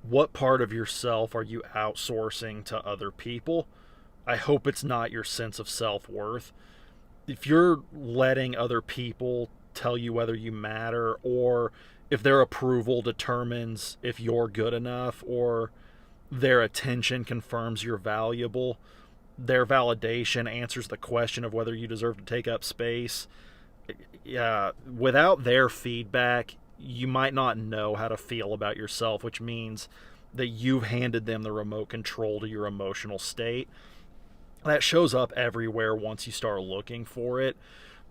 what part of yourself are you outsourcing to other people? I hope it's not your sense of self-worth. If you're letting other people tell you whether you matter, or if their approval determines if you're good enough, or their attention confirms you're valuable, their validation answers the question of whether you deserve to take up space, yeah, without their feedback, you might not know how to feel about yourself, which means that you've handed them the remote control to your emotional state. That shows up everywhere once you start looking for it.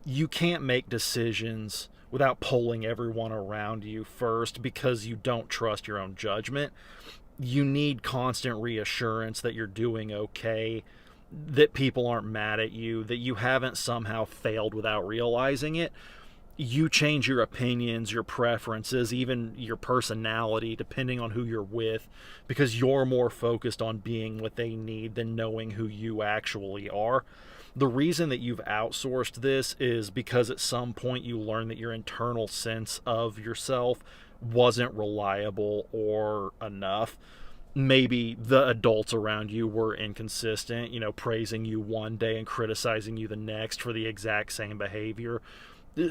You can't make decisions without polling everyone around you first because you don't trust your own judgment. You need constant reassurance that you're doing okay, that people aren't mad at you, that you haven't somehow failed without realizing it. You change your opinions, your preferences, even your personality, depending on who you're with, because you're more focused on being what they need than knowing who you actually are. The reason that you've outsourced this is because at some point you learned that your internal sense of yourself wasn't reliable or enough. Maybe the adults around you were inconsistent, praising you one day and criticizing you the next for the exact same behavior.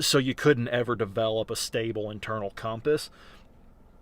So you couldn't ever develop a stable internal compass.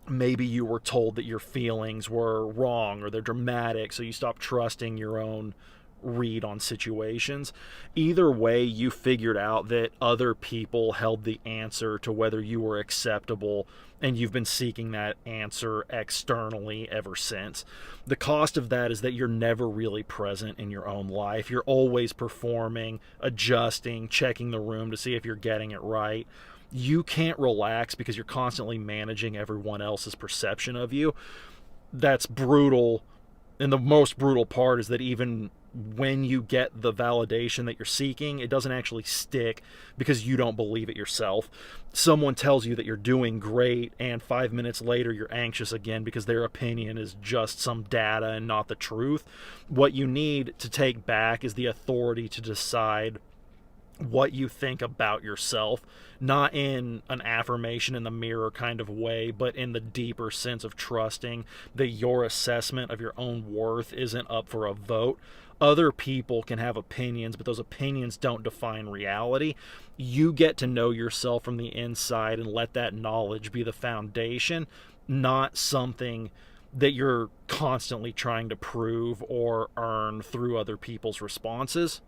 Maybe you were told that your feelings were wrong or they're dramatic, so you stopped trusting your own read on situations. Either way, you figured out that other people held the answer to whether you were acceptable, and you've been seeking that answer externally ever since. The cost of that is that you're never really present in your own life. You're always performing, adjusting, checking the room to see if you're getting it right. You can't relax because you're constantly managing everyone else's perception of you. That's brutal. And the most brutal part is that even when you get the validation that you're seeking, it doesn't actually stick because you don't believe it yourself. Someone tells you that you're doing great, and 5 minutes later you're anxious again because their opinion is just some data and not the truth. What you need to take back is the authority to decide what you think about yourself, not in an affirmation in the mirror kind of way, but in the deeper sense of trusting that your assessment of your own worth isn't up for a vote. Other people can have opinions, but those opinions don't define reality. You get to know yourself from the inside and let that knowledge be the foundation, not something that you're constantly trying to prove or earn through other people's responses.